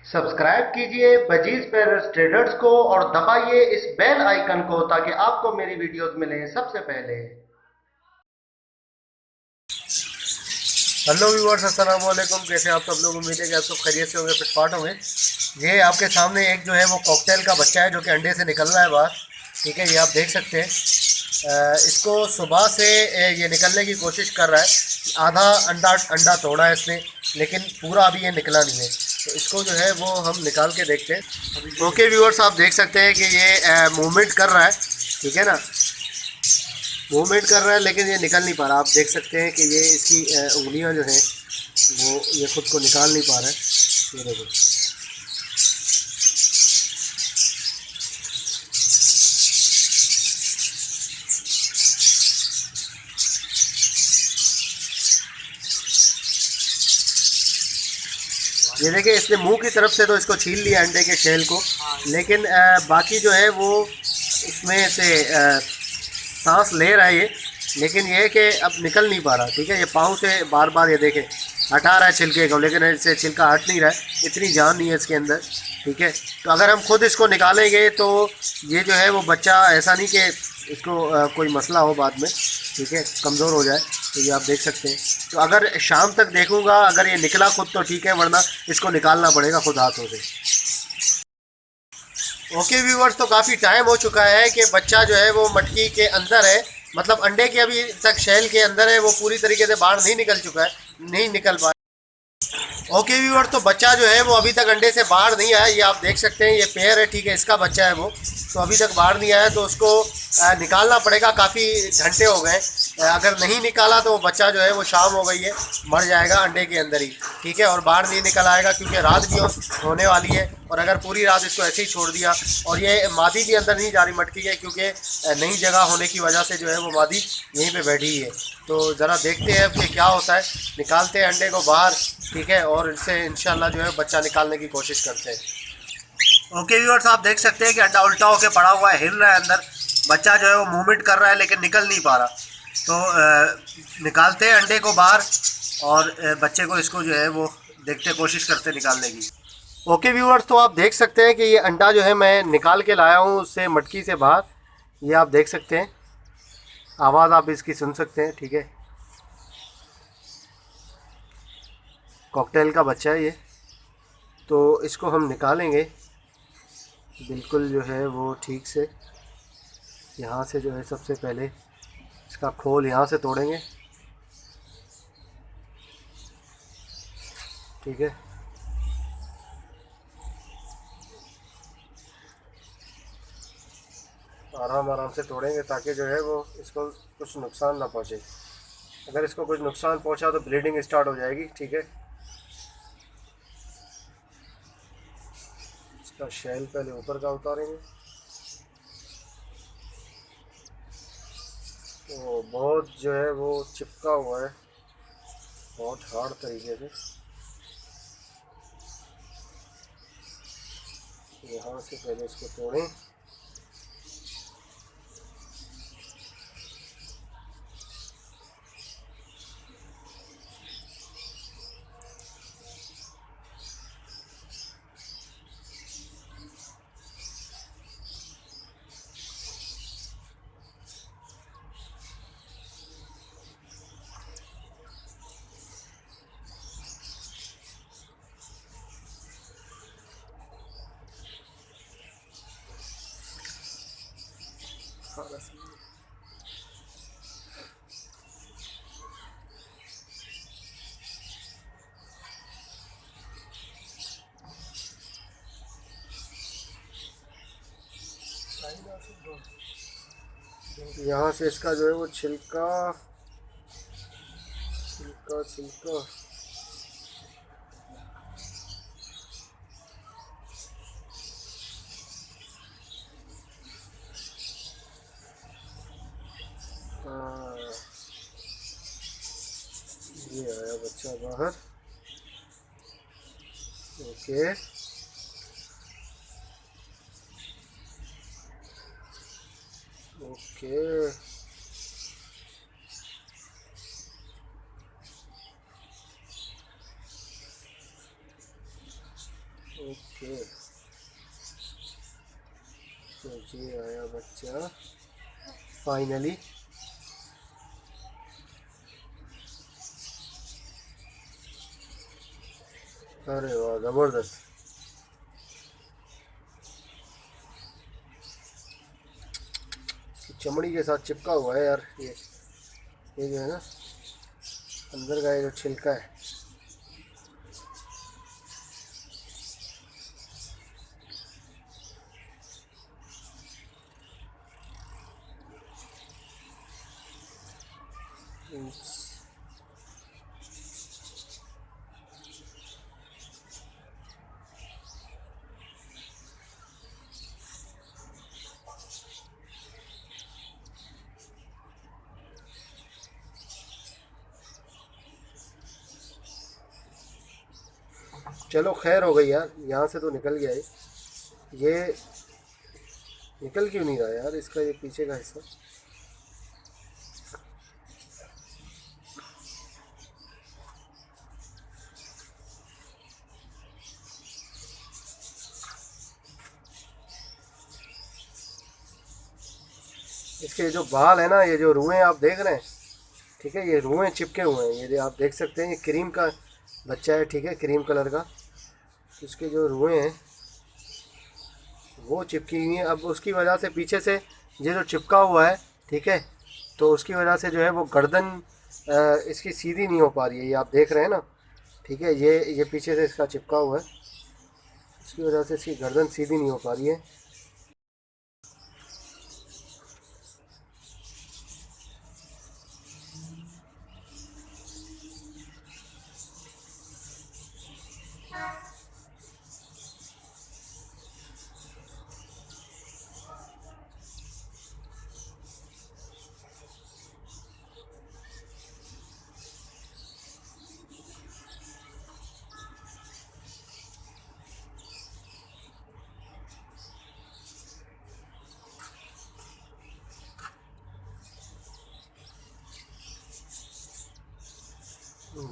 Subscribe कीजिए budgies parents traders को और दबाइए इस बेल आइकन को ताकि आपको मेरी वीडियोस मिलें सबसे पहले। हेलो व्यूअर्स, अस्सलाम वालेकुम। कैसे आप सब लोग? उम्मीद है कि आप सब खैरियत से होंगे, फिटफाट होंगे। ये आपके सामने एक जो है वो कॉकटेल का बच्चा है जो कि अंडे से निकल रहा है बाहर। ठीक है, ये आप देख सकते हैं। इसको सुबह से ये निकलने की कोशिश कर रहा है। आधा अंडा अंडा तोड़ा है इसने, लेकिन पूरा अभी ये निकला नहीं है। तो इसको जो है वो हम निकाल के देखते हैं। ओके व्यूअर्स, आप देख सकते हैं कि ये मूवमेंट कर रहा है। ठीक है ना, मूवमेंट कर रहा है लेकिन ये निकल नहीं पा रहा। आप देख सकते हैं कि ये इसकी उंगलियां जो हैं वो ये खुद को निकाल नहीं पा रहा है। ये देखो, ये देखिए, इसने मुंह की तरफ से तो इसको छील लिया अंडे के शेल को, लेकिन बाकी जो है वो उसमें से सांस ले रहा है ये, लेकिन ये है कि अब निकल नहीं पा रहा। ठीक है, ये पाँव से बार बार ये देखें हटा रहा है छिलके को, लेकिन इससे छिलका हट नहीं रहा है। इतनी जान नहीं है इसके अंदर। ठीक है, तो अगर हम खुद इसको निकालेंगे तो ये जो है वो बच्चा, ऐसा नहीं कि इसको कोई मसला हो बाद में, ठीक है, कमज़ोर हो जाए। तो ये आप देख सकते हैं। तो अगर शाम तक देखूंगा, अगर ये निकला खुद तो ठीक है, वरना इसको निकालना पड़ेगा खुद हाथों से। ओके व्यूवर्स, तो काफ़ी टाइम हो चुका है कि बच्चा जो है वो मटकी के अंदर है, मतलब अंडे के अभी तक शैल के अंदर है, वो पूरी तरीके से बाहर नहीं निकल चुका है, नहीं निकल पाया। ओके व्यूअर, तो बच्चा जो है वो अभी तक अंडे से बाहर नहीं आया। ये आप देख सकते हैं, ये पेयर है, ठीक है, इसका बच्चा है वो। तो अभी तक बाहर नहीं आया, तो उसको निकालना पड़ेगा। काफ़ी घंटे हो गए। अगर नहीं निकाला तो बच्चा जो है वो शाम हो गई है, मर जाएगा अंडे के अंदर ही। ठीक है, और बाहर नहीं निकल आएगा क्योंकि रात भी होने वाली है। और अगर पूरी रात इसको ऐसे ही छोड़ दिया, और ये मादी भी अंदर नहीं जा रही मटकी के, क्योंकि नई जगह होने की वजह से जो है वो मादी यहीं पे बैठी है। तो ज़रा देखते हैं अब कि क्या होता है। निकालते हैं अंडे को बाहर, ठीक है, और इससे इंशाल्लाह जो है बच्चा निकालने की कोशिश करते हैं। ओके व्यूअर्स, आप देख सकते हैं कि अंडा उल्टा होकर पड़ा हुआ है, हिल रहा है अंदर। बच्चा जो है वो मूवमेंट कर रहा है लेकिन निकल नहीं पा रहा। तो निकालते हैं अंडे को बाहर, और बच्चे को, इसको जो है वो देखते, कोशिश करते निकालने की। ओके व्यूअर्स, तो आप देख सकते हैं कि ये अंडा जो है मैं निकाल के लाया हूँ उससे मटकी से बाहर। ये आप देख सकते हैं, आवाज़ आप इसकी सुन सकते हैं। ठीक है, कॉकटेल का बच्चा है ये। तो इसको हम निकालेंगे बिल्कुल जो है वो ठीक से। यहाँ से जो है सबसे पहले इसका खोल यहाँ से तोड़ेंगे। ठीक है, आराम आराम से तोड़ेंगे ताकि जो है वो इसको कुछ नुकसान ना पहुँचे। अगर इसको कुछ नुकसान पहुँचा तो ब्लीडिंग स्टार्ट हो जाएगी। ठीक है, इसका शेल पहले ऊपर का उतारेंगे। तो बहुत जो है वो चिपका हुआ है, बहुत हार्ड तरीके से। यहाँ से पहले इसको तोड़ें। यहाँ से इसका जो है वो छिलका छिलका छिलका हाँ, ये आया बच्चा बाहर। ओके, ओके, ओके, तो ये आया बच्चा फाइनली। अरे वाह, ज़बरदस्त। चमड़ी के साथ चिपका हुआ है यार ये जो है ना अंदर का ये जो छिलका है। चलो खैर हो गई यार, यहाँ से तो निकल गया ये निकल क्यों नहीं रहा यार इसका ये पीछे का हिस्सा। इसके जो बाल है ना, ये जो रुएं आप देख रहे हैं, ठीक है, ये रुएं चिपके हुए हैं, ये आप देख सकते हैं। ये क्रीम का बच्चा है, ठीक है, क्रीम कलर का। इसके जो रुएं हैं वो चिपकी हुई हैं। अब उसकी वजह से पीछे से ये जो चिपका हुआ है, ठीक है, तो उसकी वजह से जो है वो गर्दन इसकी सीधी नहीं हो पा रही है, ये आप देख रहे हैं ना, ठीक है। ये पीछे से इसका चिपका हुआ है, इसकी वजह से इसकी गर्दन सीधी नहीं हो पा रही है।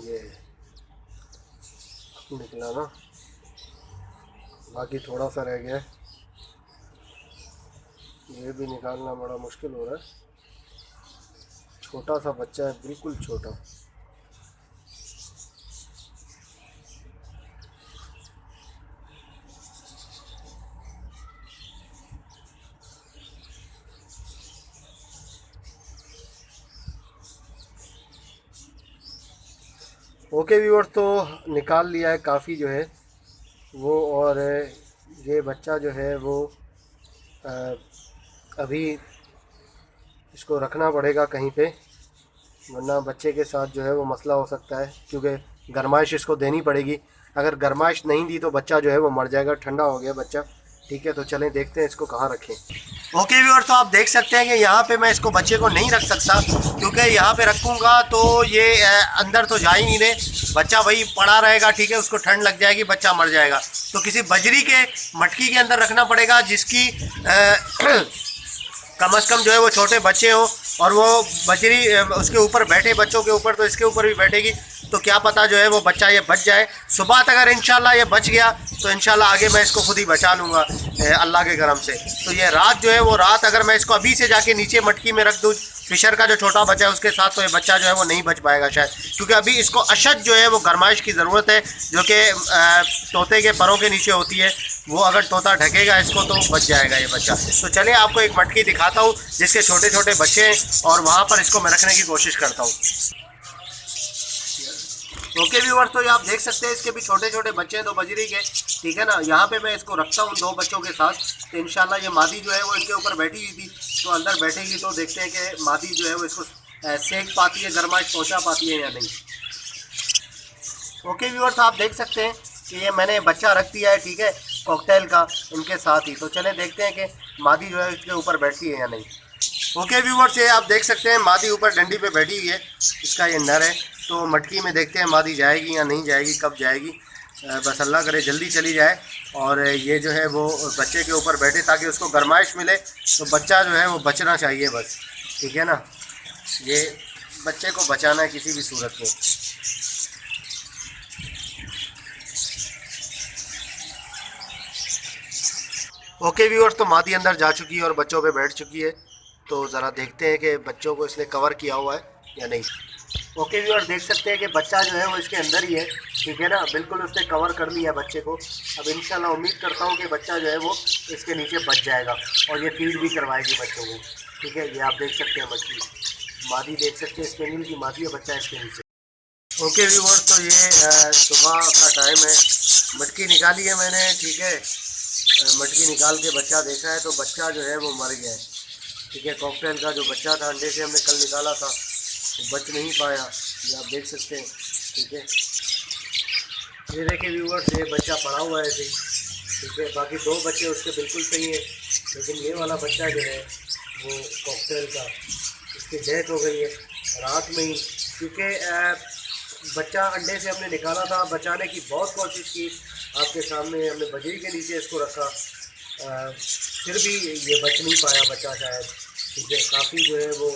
ये निकला ना, बाकी थोड़ा सा रह गया है, ये भी निकालना बड़ा मुश्किल हो रहा है। छोटा सा बच्चा है, बिल्कुल छोटा। ओके व्यूअर्स, तो निकाल लिया है काफ़ी जो है वो, और ये बच्चा जो है वो अभी इसको रखना पड़ेगा कहीं पे, वरना बच्चे के साथ जो है वो मसला हो सकता है, क्योंकि गर्माइश इसको देनी पड़ेगी। अगर गर्माइश नहीं दी तो बच्चा जो है वो मर जाएगा, ठंडा हो गया बच्चा, ठीक है। तो चलें देखते हैं इसको कहाँ रखें। ओके व्यूअर्स, तो आप देख सकते हैं कि यहाँ पे मैं इसको बच्चे को नहीं रख सकता, क्योंकि यहाँ पे रखूँगा तो ये अंदर तो जा ही नहीं रहे, बच्चा वही पड़ा रहेगा, ठीक है, उसको ठंड लग जाएगी, बच्चा मर जाएगा। तो किसी बजरी के मटकी के अंदर रखना पड़ेगा, जिसकी कम से कम जो है वो छोटे बच्चे हों, और वो बजरी उसके ऊपर बैठे, बच्चों के ऊपर, तो इसके ऊपर भी बैठेगी, तो क्या पता जो है वो बच्चा ये बच जाए। सुबह तक अगर इंशाल्लाह ये बच गया तो इंशाल्लाह आगे मैं इसको खुद ही बचा लूँगा अल्लाह के करम से। तो ये रात जो है वो रात अगर मैं इसको अभी से जाके नीचे मटकी में रख दूँ फिशर का जो छोटा बच्चा है उसके साथ, तो ये बच्चा जो है वो नहीं बच पाएगा शायद, क्योंकि अभी इसको अशद जो है वो गर्माइश की ज़रूरत है, जो कि तोते के परों के नीचे होती है। वो अगर तोता ढकेगा इसको तो बच जाएगा ये बच्चा। तो चलिए आपको एक मटकी दिखाता हूँ जिसके छोटे छोटे बच्चे हैं, और वहाँ पर इसको मैं रखने की कोशिश करता हूँ। ओके व्यूअर्स, तो ये आप देख सकते हैं इसके भी छोटे छोटे बच्चे हैं, दो बजरी के, ठीक है ना। यहाँ पे मैं इसको रखता हूँ दो बच्चों के साथ, तो इंशाल्लाह ये मादी जो है वो इनके ऊपर बैठी हुई थी, तो अंदर बैठेगी तो देखते हैं कि मादी जो है वो इसको सेक पाती है, गर्माइश पहुँचा पाती है या नहीं। ओके व्यूअर्स, आप देख सकते हैं कि ये मैंने बच्चा रख दिया है, ठीक है, कॉकटेल का इनके साथ ही। तो चलें देखते हैं कि मादी जो है इसके ऊपर बैठती है या नहीं। ओके व्यूअर्स, ये आप देख सकते हैं मादी ऊपर डंडी पे बैठी हुई है, इसका ये नर है। तो मटकी में देखते हैं मादी जाएगी या नहीं जाएगी, कब जाएगी, बस अल्लाह करे जल्दी चली जाए, और ये जो है वो बच्चे के ऊपर बैठे ताकि उसको गर्माइश मिले। तो बच्चा जो है वो बचना चाहिए बस, ठीक है ना, ये बच्चे को बचाना है किसी भी सूरत में। ओके व्यूअर्स, तो मादी अंदर जा चुकी है और बच्चों पे बैठ चुकी है। तो ज़रा देखते हैं कि बच्चों को इसने कवर किया हुआ है या नहीं। ओके व्यूअर्स, देख सकते हैं कि बच्चा जो है वो इसके अंदर ही है, ठीक है ना। बिल्कुल उसने कवर कर लिया बच्चे को। अब इंशाल्लाह उम्मीद करता हूँ कि बच्चा जो है वो इसके नीचे बच जाएगा और ये फीड भी करवाएगी बच्चों को, ठीक है। ये आप देख सकते हैं मटकी, मादी देख सकते हैं, स्पेनियल की मादी है, बच्चा इसके नीचे। ओके व्यूअर्स, तो ये सुबह का टाइम है, मटकी निकाली है मैंने, ठीक है। मटकी निकाल के बच्चा देखा है तो बच्चा जो है वो मर गया है, ठीक है। कॉकटेल का जो बच्चा था अंडे से हमने कल निकाला था, तो बच नहीं पाया, ये आप देख सकते हैं, ठीक है। ये देखिए व्यूअर्स, ये बच्चा पड़ा हुआ है ऐसे ही, ठीक है। बाकी दो बच्चे उसके बिल्कुल सही है, लेकिन ये वाला बच्चा जो है वो कॉकटेल का, इसकी डेथ हो गई है रात में ही, क्योंकि बच्चा अंडे से हमने निकाला था, बचाने की बहुत कोशिश की। आपके सामने हमने बजरी के नीचे इसको रखा, फिर भी ये बच नहीं पाया बच्चा शायद, ठीक है। काफ़ी जो है वो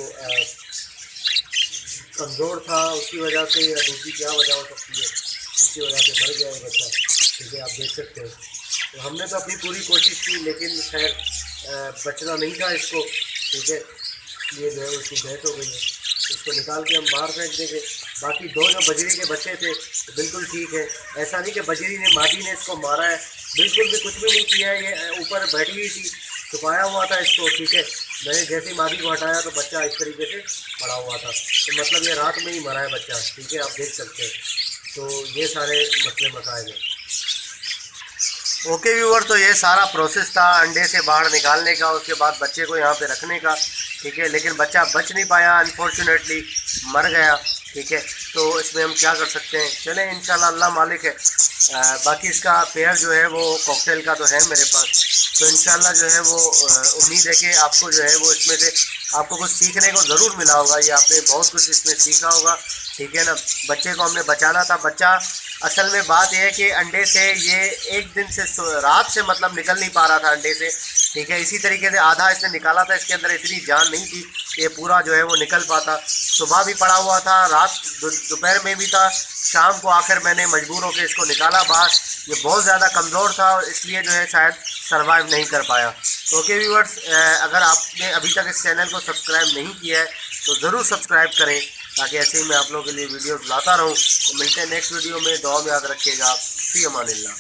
कमज़ोर था, उसकी वजह से या दूसरी क्या वजह हो सकती है, उसकी वजह से मर गया है बच्चा, ठीक है। आप देख सकते हैं। तो हमने तो अपनी पूरी कोशिश की, लेकिन खैर बचना नहीं था इसको, ठीक है। ये जो है उसकी डेथ हो गई है, इसको निकाल के हम बाहर फेंक देंगे। बाकी दो जो बजरी के बच्चे थे तो बिल्कुल ठीक है। ऐसा नहीं कि बजरी ने, मादी ने इसको मारा है, बिल्कुल भी कुछ भी नहीं किया है। ये ऊपर बैठी हुई थी, छुपाया हुआ था इसको, ठीक है। मैंने जैसे ही मादी को हटाया तो बच्चा इस तरीके से पड़ा हुआ था, तो मतलब ये रात में ही मरा है बच्चा, ठीक है। आप देख सकते हैं। तो ये सारे मसले मसाइल हैं। ओके व्यूअर, तो ये सारा प्रोसेस था अंडे से बाहर निकालने का, उसके बाद बच्चे को यहाँ पे रखने का, ठीक है। लेकिन बच्चा बच नहीं पाया, अनफॉर्चुनेटली मर गया, ठीक है। तो इसमें हम क्या कर सकते हैं, चलें इंशाल्लाह अल्लाह मालिक है। बाकी इसका पेयर जो है वो कॉकटेल का तो है मेरे पास, तो इंशाल्लाह जो है वो उम्मीद है कि आपको जो है वो इसमें से आपको कुछ सीखने को ज़रूर मिला होगा। ये आपने बहुत कुछ इसमें सीखा होगा, ठीक है ना। बच्चे को हमने बचाना था, बच्चा असल में बात यह है कि अंडे से ये एक दिन से रात से मतलब निकल नहीं पा रहा था अंडे से, ठीक है। इसी तरीके से आधा इसने निकाला था, इसके अंदर इतनी जान नहीं थी कि ये पूरा जो है वो निकल पाता। सुबह भी पड़ा हुआ था, रात दोपहर में भी था, शाम को आखिर मैंने मजबूर होकर इसको निकाला बाहर। ये बहुत ज़्यादा कमज़ोर था, इसलिए जो है शायद सर्वाइव नहीं कर पाया। तो ओके व्यूअर्स, अगर आपने अभी तक इस चैनल को सब्सक्राइब नहीं किया है तो ज़रूर सब्सक्राइब करें, ताकि ऐसे ही मैं आप लोगों के लिए वीडियोस लाता रहूं। तो मिलते हैं नेक्स्ट वीडियो में, दुआ में याद रखिएगा। फी अमानिल्लाह।